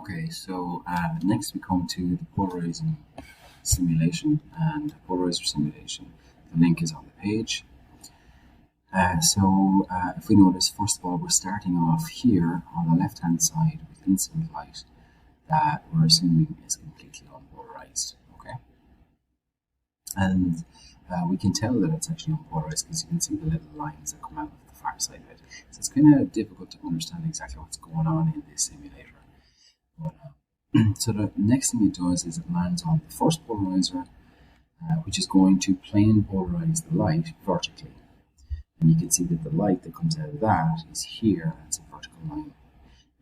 Okay, so next we come to the polarizing simulation and polarizer simulation. The link is on the page. If we notice, first of all, we're starting off here on the left-hand side with incident light that we're assuming is completely unpolarized. Okay, and we can tell that it's actually unpolarized because you can see the little lines that come out of the far side of it. So it's kind of difficult to understand exactly what's going on in this simulator. But, so the next thing it does is it lands on the first polarizer, which is going to plane polarize the light vertically. And you can see that the light that comes out of that is here, it's a vertical line.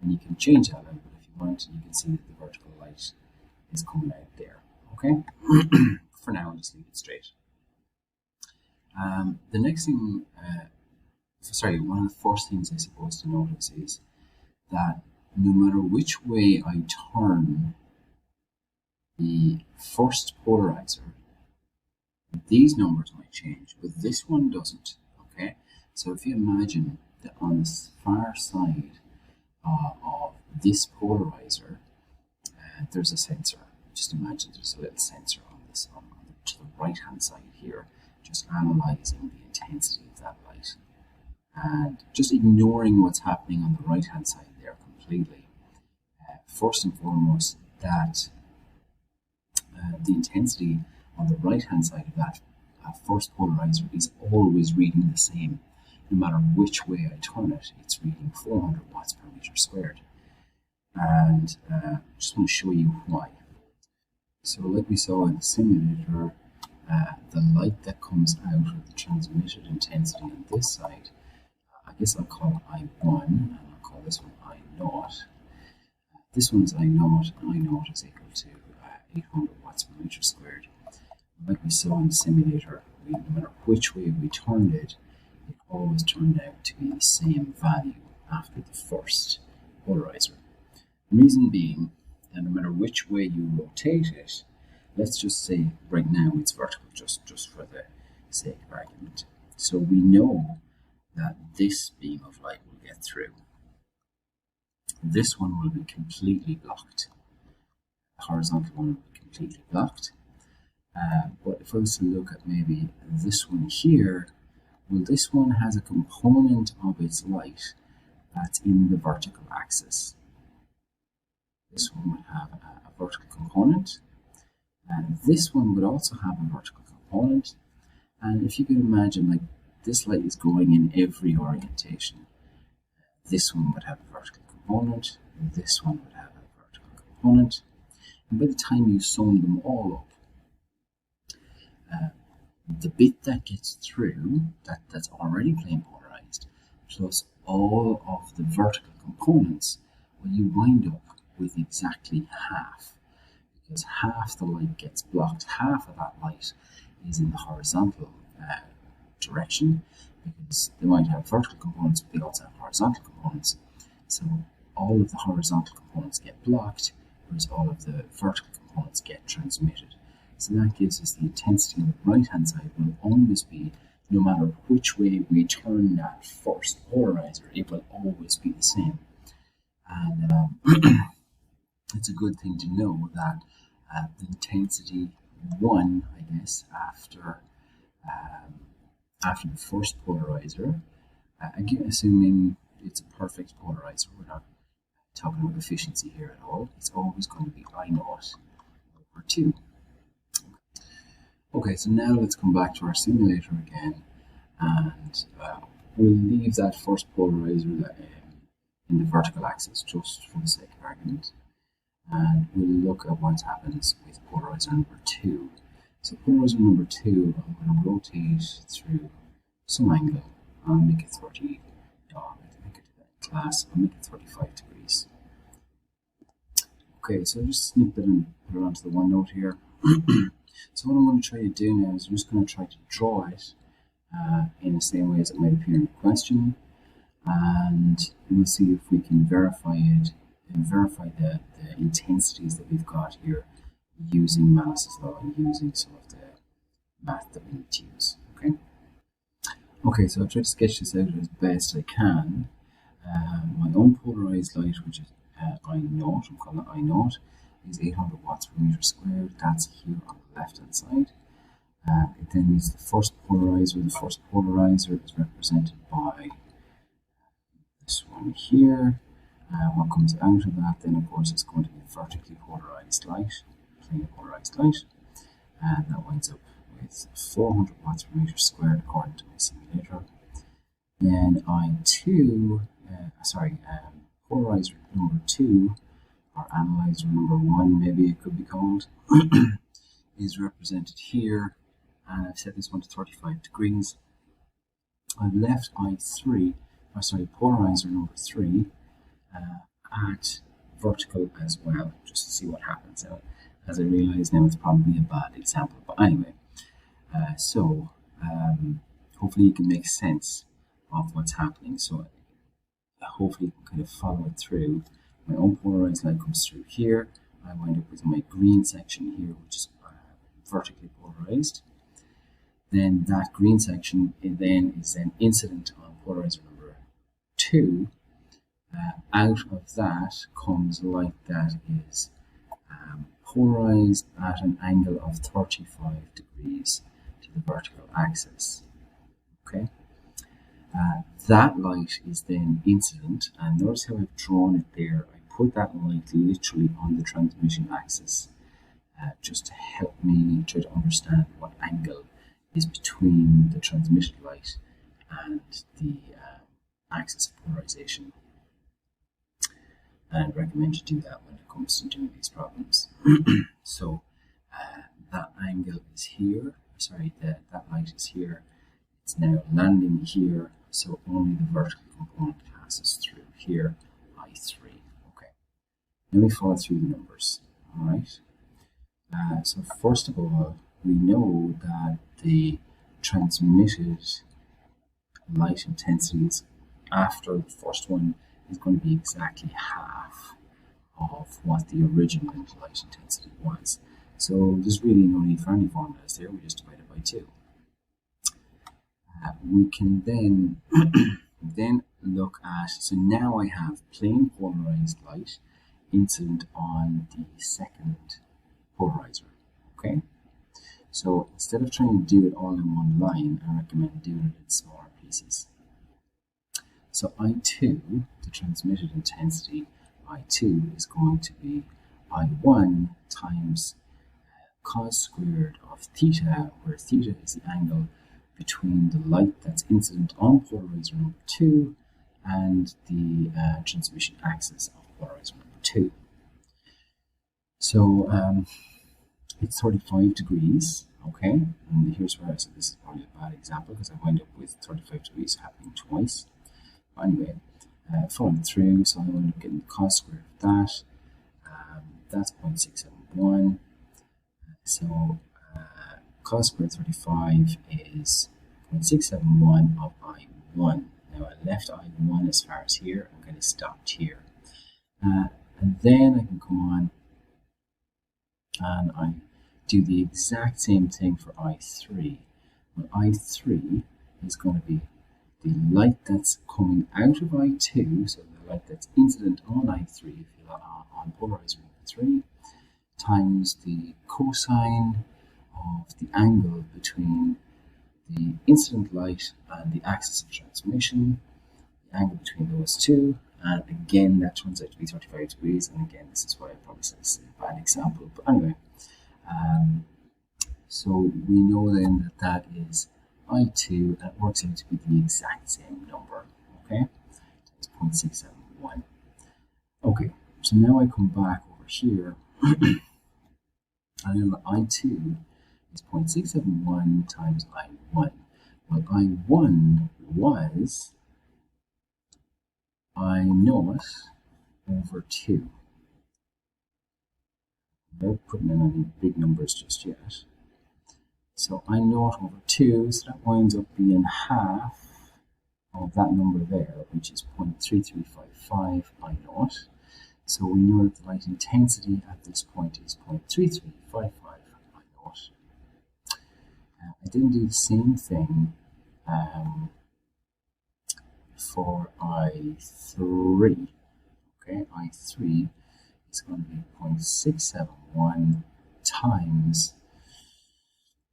And you can change that a little bit if you want. You can see that the vertical light is coming out there. Okay? For now, I'll just leave it straight. The next thing, one of the first things I suppose to notice is that no matter which way I turn the first polarizer, these numbers might change, but this one doesn't. Okay, so if you imagine that on the far side of this polarizer, there's a sensor. Just imagine there's a little sensor on this to the right hand side here, just analyzing the intensity of that light and just ignoring what's happening on the right hand side there completely. First and foremost, that the intensity on the right hand side of that first polarizer is always reading the same. No matter which way I turn it, it's reading 400 watts per meter squared. And I just want to show you why. So like we saw in the simulator, the light that comes out of the transmitted intensity on this side, I guess I'll call I1 and I'll call this one I0. This one's I0 and I0 is equal to 800 watts per meter squared. Like we saw in the simulator, no matter which way we turned it, it always turned out to be the same value after the first polarizer. The reason being that no matter which way you rotate it, let's just say right now it's vertical, just for the sake of argument. So we know that this beam of light will get through. This one will be completely blocked. The horizontal one will be completely blocked. But if I was to look at maybe this one here, well, this one has a component of its light that's in the vertical axis. This one would have a vertical component, and this one would also have a vertical component. And if you can imagine, like, this light is going in every orientation. This one would have a vertical component, and this one would have a vertical component. And by the time you sum them all up, the bit that gets through, that's already plane polarized, plus all of the vertical components, well, you wind up with exactly half, because half the light gets blocked. Half of that light is in the horizontal direction, because they might have vertical components, but they also have horizontal components. So all of the horizontal components get blocked, whereas all of the vertical components get transmitted. So that gives us the intensity on the right-hand side will always be, no matter which way we turn that first polarizer, it will always be the same. And it's a good thing to know that the intensity 1, I guess, after the first polarizer, again, assuming it's a perfect polarizer, we're not talking about efficiency here at all, it's always going to be I0 over 2. Okay, so now let's come back to our simulator again, and we'll leave that first polarizer in the vertical axis just for the sake of argument, and we'll look at what happens with polarizer number 2. So polarizer number 2, I'm going to rotate through some angle. I'll make it 30, I think I did that in class, I'll make it 35 degrees. Okay, so I'll just snip it and put it onto the OneNote here. So what I'm going to try to do now is I'm just going to try to draw it in the same way as it might appear in the question, and we'll see if we can verify it and verify the intensities that we've got here using Malus's law and using some of the math that we need to use. Okay, so I'll try to sketch this out as best I can. My own polarized light, which I naught, I'm calling it I naught, is 800 watts per meter squared. That's here on the left hand side. It then needs the first polarizer. The first polarizer is represented by this one here. What comes out of that then, of course, is going to be vertically polarized light, plane polarized light, and that winds up with 400 watts per meter squared according to my simulator. Then I2, polarizer number 2, or analyzer number 1, maybe it could be called, is represented here, and I've set this one to 35 degrees. I've left polarizer number 3 at vertical as well, just to see what happens. As I realize now, it's probably a bad example, but anyway, hopefully you can make sense of what's happening. So hopefully you can kind of follow it through. My unpolarized light comes through here. I wind up with my green section here, which is vertically polarized. Then that green section is then incident on polarizer number 2. Out of that comes light that is polarized at an angle of 35 degrees to the vertical axis. Okay, that light is then incident, and notice how I've drawn it there. I put that light literally on the transmission axis, just to help me try to understand what angle is between the transmitted light and the axis of polarization. And I recommend you do that when it comes to doing these problems. So that angle is here, that light is here. It's now landing here, so only the vertical component passes through here, I3. Okay, let me follow through the numbers. All right. So first of all, we know that the transmitted light intensities after the first one is going to be exactly half of what the original light intensity was. So there's really no need for any formulas there. We just divide it by 2. We can then look at, so now I have plane polarized light incident on the second polarizer. Okay, so instead of trying to do it all in one line, I recommend doing it in smaller pieces. So I2, the transmitted intensity, I2 is going to be I1 times cos squared of theta, where theta is the angle between the light that's incident on polarizer number 2 and the transmission axis of polarizer number 2. So it's 35 degrees, okay? And here's where I said this is probably a bad example because I wind up with 35 degrees happening twice. But anyway, following through, so I wind up getting the cos squared of that. That's 0.671. So cos squared 35 is 0.671 of I1. Now I left I1 as far as here. I'm going to stop here. And then I can come on and I do the exact same thing for I3. Well, I3 is going to be the light that's coming out of I2, so the light that's incident on I3, if you like, on polarizer number 3, times the cosine of the angle between the incident light and the axis of transmission, the angle between those two, and again that turns out to be 35 degrees, and again this is why I probably said this is a bad example, but anyway, so we know then that is I2, and it works out to be the exact same number, okay? It's 0.671. Okay, so now I come back over here, and then the I2 is 0.671 times I1. Well, I1 was I naught over 2. Without putting in any big numbers just yet. So I naught over 2, so that winds up being half of that number there, which is 0.3355 I naught. So we know that the light intensity at this point is 0.3355 I naught. I didn't do the same thing for I3. Okay, I3 is going to be 0.671 times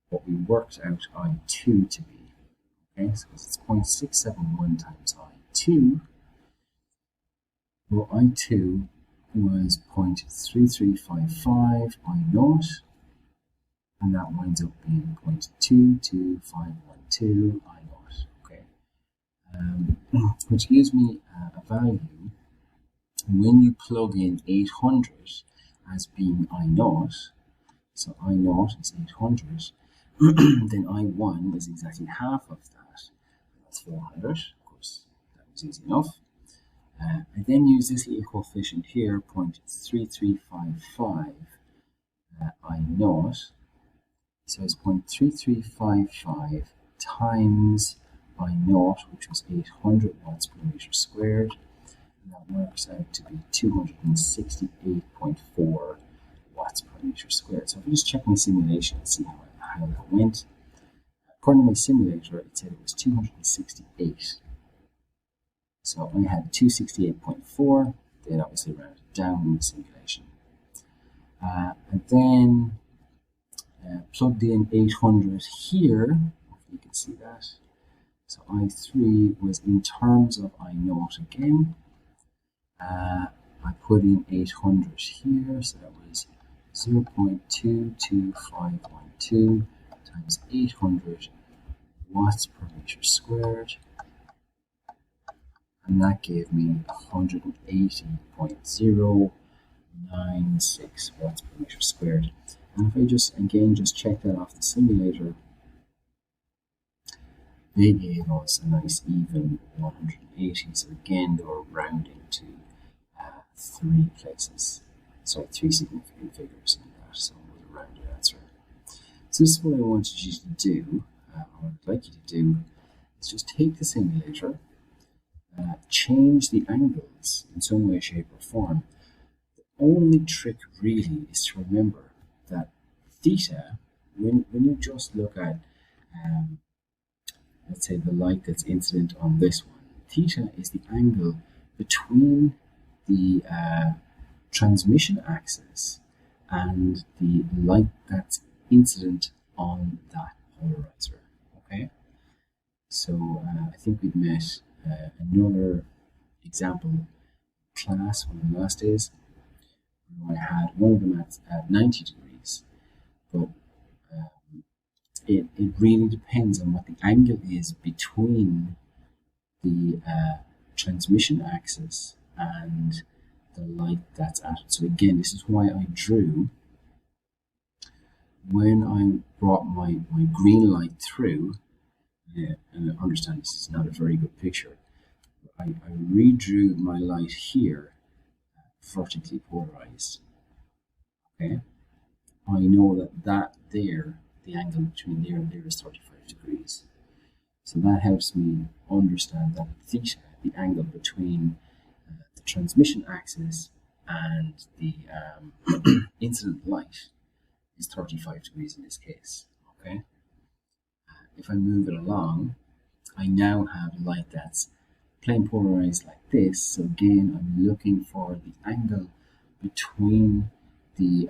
what we worked out I2 to be. Okay, so it's 0.671 times I2. Well, I2 was 0.3355 I0, and that winds up being 0.22512 I0. Okay, which gives me a value when you plug in 800 as being I0. So I0 is 800. Then I1 is exactly half of that. That's 400. Of course, that was easy enough. I then use this little coefficient here, 0.3355 I0. So it's 0.3355 times I0, which was 800 watts per meter squared. And that works out to be 268.4 watts per meter squared. So if I just check my simulation and see how that went. According to my simulator, it said it was 268. So I had 268.4, then obviously rounded down in the simulation. And then plugged in 800 here, hopefully you can see that. So I3 was in terms of I0 again. I put in 800 here, so that was 0.22512 times 800 watts per meter squared. And that gave me 180.096 watts per meter squared. And if I just check that off the simulator, they gave us a nice even 180. So again, they were rounding to three significant figures in that, so it was a rounded answer. So this is what I wanted you to do, what I'd like you to do, is just take the simulator, change the angles in some way, shape, or form. The only trick really is to remember that theta, when you just look at, let's say, the light that's incident on this one, theta is the angle between the transmission axis and the light that's incident on that polarizer. Okay, so I think we've met another example class, one of the last days, where I had one of them at 90 degrees, but it really depends on what the angle is between the transmission axis and the light that's at it. So again, this is why I drew, when I brought my green light through, and I understand this is not a very good picture, I redrew my light here vertically polarized. Okay, I know that there, the angle between there and there is 35 degrees. So that helps me understand that theta, the angle between the transmission axis and the incident light, is 35 degrees in this case. Okay. If I move it along, I now have light that's plane polarized like this. So again, I'm looking for the angle between the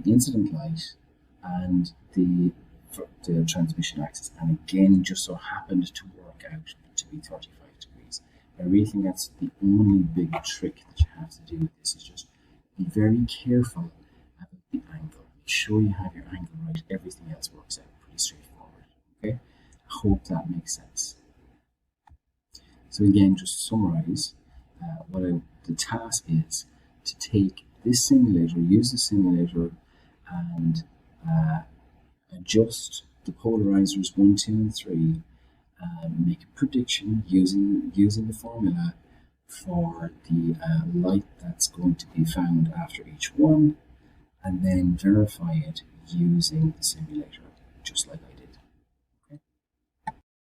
incident light and the transmission axis, and again just so happened to work out to be 35 degrees. I really think that's the only big trick that you have to do with this, is just be very careful about the angle. Make sure you have your angle right. Everything else works out pretty straightforward. Okay, I hope that makes sense. So again, just to summarize, the task is to take this simulator, use the simulator, and adjust the polarizers 1, 2, and 3, make a prediction using the formula for the light that's going to be found after each one, and then verify it using the simulator, just like I did.